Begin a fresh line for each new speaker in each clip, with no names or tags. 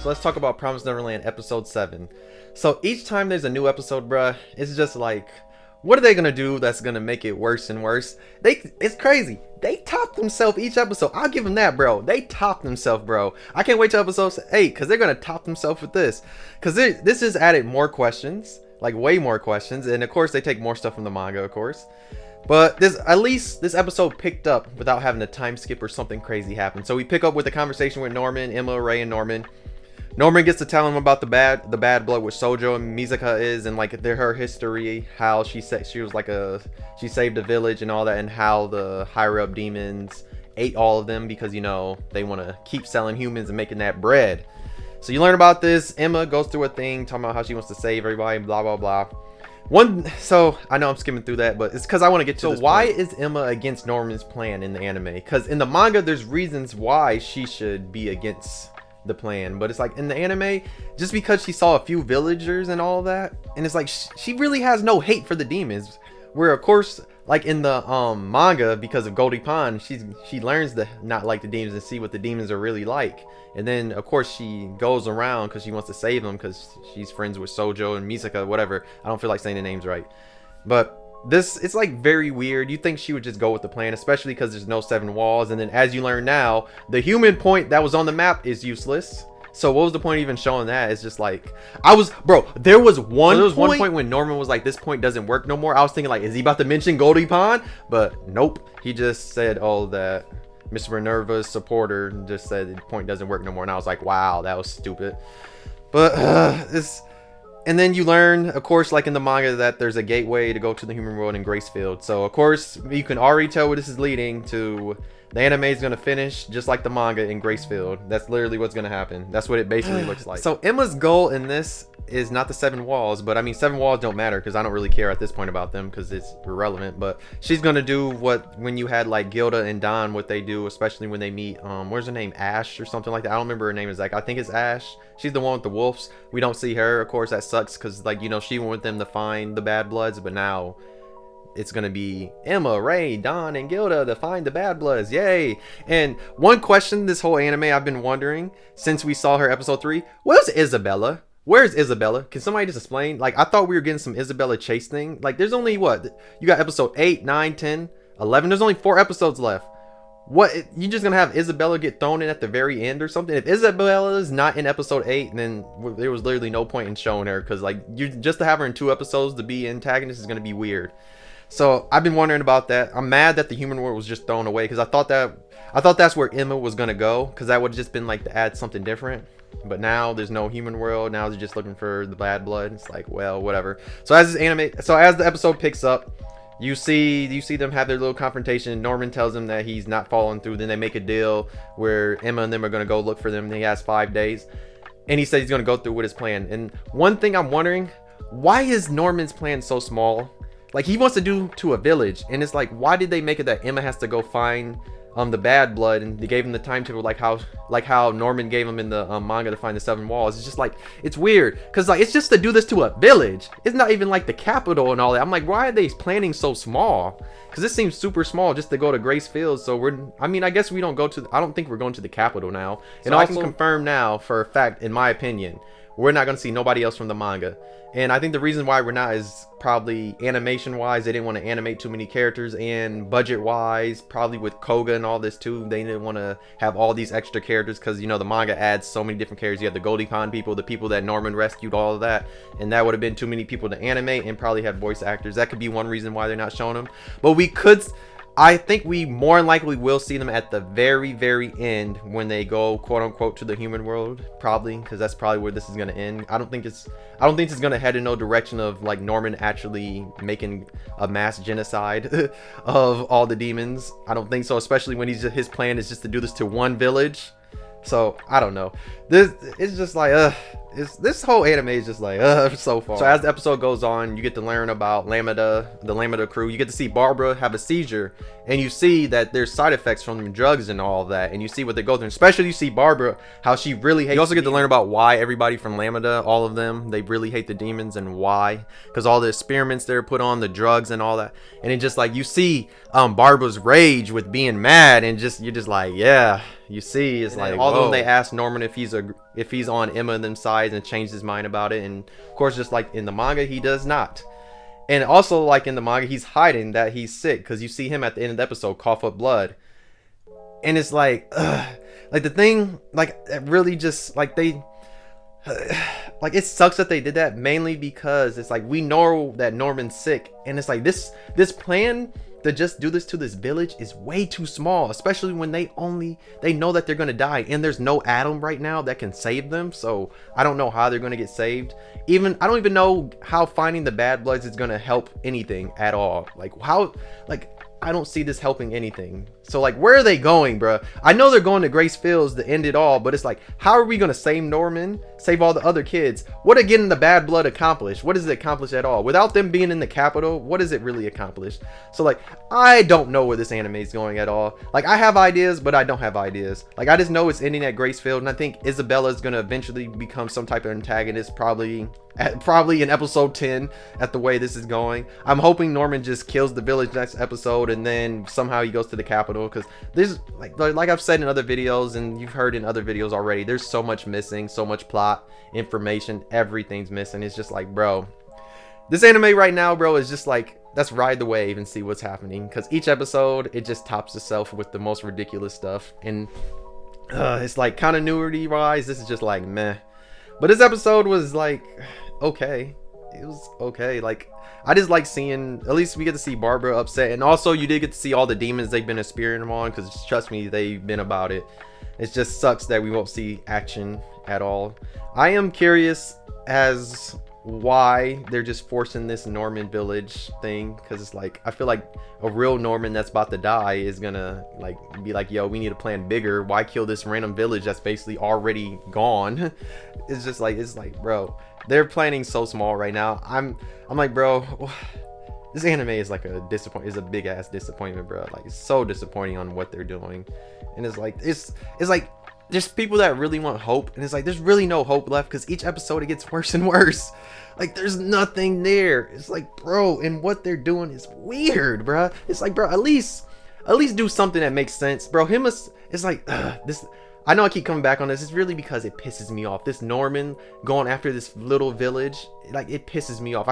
So let's talk about Promised Neverland episode 7. So each time there's a new episode, bruh, it's just like, what are they gonna do that's gonna make it worse and worse? It's crazy. They top themselves each episode. I'll give them that, bro. They top themselves, bro. I can't wait till episode 8 because they're gonna top themselves with this. Because this has added more questions, like way more questions, and of course they take more stuff from the manga, of course. But at least this episode picked up without having a time skip or something crazy happen. So we pick up with a conversation with Norman, Emma, Ray, and Norman. Norman gets to tell him about the bad blood with Sojo and Mizuka is, and like her history, how she was like she saved a village and all that, and how the higher up demons ate all of them because, you know, they want to keep selling humans and making that bread. So you learn about this. Emma goes through a thing talking about how she wants to save everybody, blah blah blah. So I know I'm skimming through that, but it's because I want to get to this. So why is Emma against Norman's plan in the anime? Because in the manga there's reasons why she should be against the plan, but it's like in the anime, just because she saw a few villagers and all that, and it's like she really has no hate for the demons, where of course like in the manga, because of Goldie Pond, she learns to not like the demons and see what the demons are really like, and then of course she goes around because she wants to save them because she's friends with Sojo and Mizuka, whatever. I don't feel like saying the names right, but it's like very weird. You think she would just go with the plan, especially because there's no 7 walls, and then as you learn now, the human point that was on the map is useless. So what was the point of even showing that? It's just like, there was one point when Norman was like, this point doesn't work no more. I was thinking like, is he about to mention Goldie Pond? But nope, he just said, oh, that Mr. Minerva's supporter just said the point doesn't work no more, and I was like, wow, that was stupid. But and then you learn, of course, like in the manga, that there's a gateway to go to the human world in Gracefield. So, of course, you can already tell where this is leading to. The anime is going to finish just like the manga in Gracefield. That's literally what's going to happen. That's what it basically looks like. So, Emma's goal in this is not the 7 walls. But, I mean, 7 walls don't matter because I don't really care at this point about them because it's irrelevant. But she's going to do when you had, like, Gilda and Don, what they do, especially when they meet, where's her name? Ash or something like that. I don't remember her name exactly. I think it's Ash. She's the one with the wolves. We don't see her. Of course, that sucks because, like, you know, she went with them to find the bad bloods. But now it's gonna be Emma, Ray, Don, and Gilda to find the bad bloods. Yay! And one question this whole anime I've been wondering since we saw her episode 3: where's Isabella? Where's Isabella? Can somebody just explain? Like, I thought we were getting some Isabella chase thing. Like, there's only what? You got episode 8, 9, 10, 11. There's only 4 episodes left. What? You just gonna have Isabella get thrown in at the very end or something? If Isabella is not in episode 8, then there was literally no point in showing her, because like, you just to have her in 2 episodes to be antagonist is gonna be weird. So I've been wondering about that. I'm mad that the human world was just thrown away because I thought that's where Emma was gonna go, because that would have just been like to add something different. But now there's no human world. Now they're just looking for the bad blood. It's like, well, whatever. So as the episode picks up, you see them have their little confrontation. Norman tells them that he's not following through. Then they make a deal where Emma and them are gonna go look for them. And he has 5 days, and he says he's gonna go through with his plan. And one thing I'm wondering, why is Norman's plan so small? Like, he wants to do to a village, and it's like, why did they make it that Emma has to go find the bad blood, and they gave him the timetable like how Norman gave him in the manga to find the 7 walls? It's just like, it's weird because like, it's just to do this to a village. It's not even like the capital and all that. I'm like, why are they planning so small? Because this seems super small just to go to Gracefield. So I guess we don't go to. I don't think we're going to the capital now. And I can confirm now for a fact, in my opinion, we're not going to see nobody else from the manga. And I think the reason why we're not is probably animation wise. They didn't want to animate too many characters, and budget wise, probably with Koga and all this too, they didn't want to have all these extra characters because, you know, the manga adds so many different characters. You have the Goldie Pond people, the people that Norman rescued, all of that, and that would have been too many people to animate and probably have voice actors. That could be one reason why they're not showing them. But I think we more than likely will see them at the very, very end when they go, quote unquote, to the human world, probably, because that's probably where this is going to end. I don't think it's going to head in no direction of like Norman actually making a mass genocide of all the demons. I don't think so, especially when his plan is just to do this to one village. So I don't know. It's just like this whole anime is just like so far. So as the episode goes on, you get to learn about Lambda, the Lambda crew. You get to see Barbara have a seizure, and you see that there's side effects from drugs and all of that, and you see what they go through. Especially you see Barbara, how she really hates. You also get to learn about why everybody from Lambda, all of them, they really hate the demons, and why, because all the experiments they're put on, the drugs and all that. And it just like, you see Barbara's rage with being mad, and you're just like, yeah. You see, it's like, all of them, they ask Norman if he's if he's on Emma and them sides and changed his mind about it. And of course, just like in the manga, he does not. And also, like in the manga, he's hiding that he's sick, because you see him at the end of the episode cough up blood. And it's like, like the thing, like it really just like they, like it sucks that they did that, mainly because it's like we know that Norman's sick, and it's like this plan to just do this to this village is way too small, especially when they know that they're gonna die, and there's no atom right now that can save them. So I don't know how they're gonna get saved. I don't even know how finding the bad bloods is gonna help anything at all. Like how, like I don't see this helping anything. So like, where are they going, bro? I know they're going to Grace Fields to end it all, but it's like, how are we gonna save Norman, save all the other kids? What are getting the bad blood accomplished? What does it accomplish at all? Without them being in the capital, what does it really accomplish? So like, I don't know where this anime is going at all. Like, I have ideas, but I don't have ideas. Like, I just know it's ending at Grace Field, and I think Isabella is gonna eventually become some type of antagonist, probably in episode 10 at the way this is going. I'm hoping Norman just kills the village next episode, and then somehow he goes to the capital, because there's like I've said in other videos, and you've heard in other videos already, there's so much missing, so much plot information, everything's missing. It's just like, bro, this anime right now, bro, is just like, let's ride the wave and see what's happening, because each episode it just tops itself with the most ridiculous stuff. And it's like, continuity wise, this is just like meh. But this episode was like okay. It was okay. Like, I just like seeing, at least we get to see Barbara upset, and also you did get to see all the demons they've been experimenting on, because trust me, they've been about it. It just sucks that we won't see action at all. I am curious as why they're just forcing this Norman village thing, because it's like, I feel like a real Norman that's about to die is gonna like be like, yo, we need to plan bigger. Why kill this random village that's basically already gone? It's just like, it's like, bro, they're planning so small right now. I'm like, bro, this anime is like is a big ass disappointment, bro. Like, it's so disappointing on what they're doing. And it's like, it's like, there's people that really want hope, and it's like, there's really no hope left, because each episode it gets worse and worse. Like, there's nothing there. It's like, bro, and what they're doing is weird, bro. It's like, bro, at least do something that makes sense, bro. It's like, this, I know I keep coming back on this. It's really because it pisses me off. This Norman going after this little village, like, it pisses me off.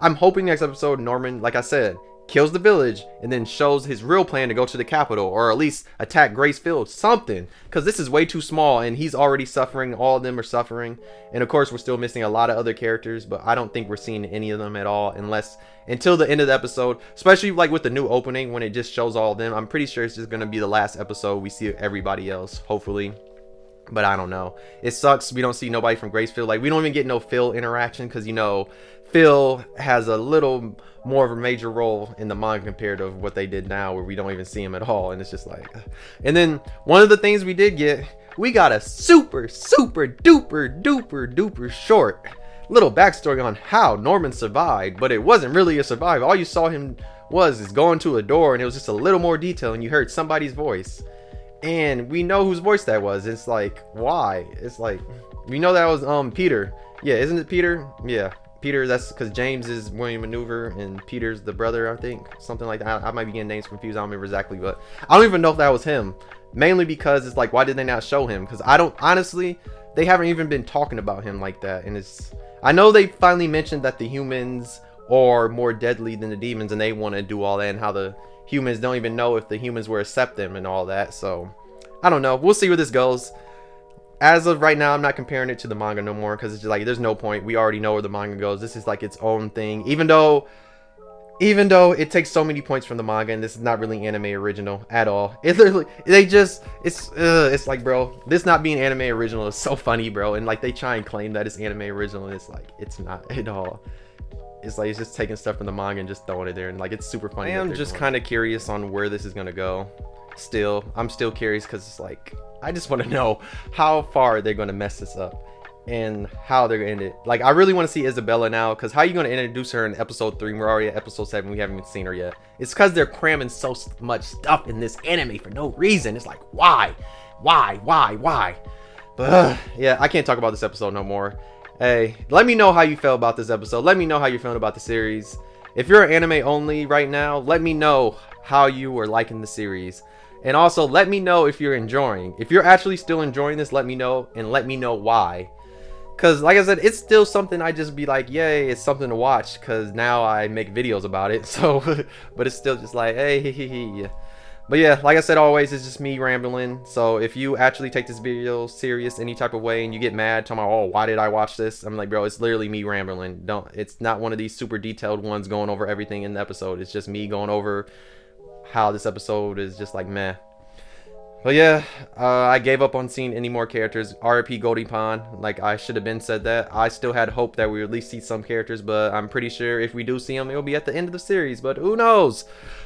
I'm hoping next episode Norman, like I said, kills the village and then shows his real plan to go to the capital, or at least attack Grace Field, something, because this is way too small and he's already suffering. All of them are suffering, and of course we're still missing a lot of other characters, but I don't think we're seeing any of them at all until the end of the episode, especially like with the new opening when it just shows all of them. I'm pretty sure it's just going to be the last episode we see everybody else, hopefully. But I don't know. It sucks we don't see nobody from Gracefield. Like, we don't even get no Phil interaction, because, you know, Phil has a little more of a major role in the manga compared to what they did now, where we don't even see him at all. And it's just like, and then one of the things we did get, we got a super duper short little backstory on how Norman survived. But it wasn't really a survival. All you saw him is going to a door, and it was just a little more detail, and you heard somebody's voice. And we know whose voice that was. It's like, why? It's like, we know that was Peter. Yeah, isn't it Peter? Yeah, Peter. That's because James is William Maneuver and Peter's the brother, I think, something like that. I might be getting names confused. I don't remember exactly, but I don't even know if that was him. Mainly because it's like, why did they not show him? Because I don't, honestly, they haven't even been talking about him like that. And it's, I know they finally mentioned that the humans are more deadly than the demons, and they want to do all that, and how the humans don't even know if the humans will accept them and all that. So I don't know, we'll see where this goes. As of right now, I'm not comparing it to the manga no more, because it's just like, there's no point. We already know where the manga goes. This is like its own thing, even though it takes so many points from the manga, and this is not really anime original at all. It literally, it's like, bro, this not being anime original is so funny, bro. And like, they try and claim that it's anime original, and it's like, it's not at all. It's like, it's just taking stuff from the manga and just throwing it there, and like, it's super funny. I am just kind of curious on where this is gonna go. I'm still curious, because it's like, I just want to know how far they're gonna mess this up and how they're gonna end it. Like, I really want to see Isabella now, because how are you gonna introduce her in episode 3? We're already at episode 7. We haven't even seen her yet. It's because they're cramming so much stuff in this anime for no reason. It's like, why? But yeah, I can't talk about this episode no more. Hey, let me know how you felt about this episode. Let me know how you're feeling about the series. If you're anime only right now, let me know how you are liking the series. And also, let me know if you're enjoying. If you're actually still enjoying this, let me know, and let me know why. Because, like I said, it's still something I just be like, yay, it's something to watch, because now I make videos about it. So, but it's still just like, hey, But yeah, like I said, always, it's just me rambling. So if you actually take this video serious any type of way and you get mad, talking about, oh, why did I watch this? I'm like, bro, it's literally me rambling. It's not one of these super detailed ones going over everything in the episode. It's just me going over how this episode is just like meh. But yeah, I gave up on seeing any more characters. RIP Goldie Pond. Like, I should have been said that. I still had hope that we would at least see some characters, but I'm pretty sure if we do see them, it'll be at the end of the series. But who knows?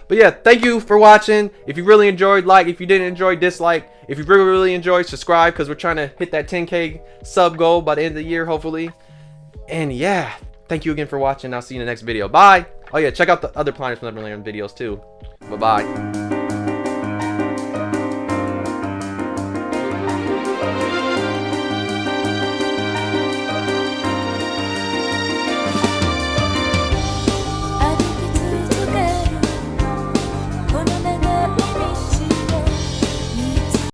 But yeah, thank you for watching. If you really enjoyed, like. If you didn't enjoy, dislike. If you really enjoyed, subscribe, because we're trying to hit that 10K sub goal by the end of the year, hopefully. And yeah, thank you again for watching. I'll see you in the next video. Bye. Oh yeah, check out the other Promised Neverland videos too. Bye-bye.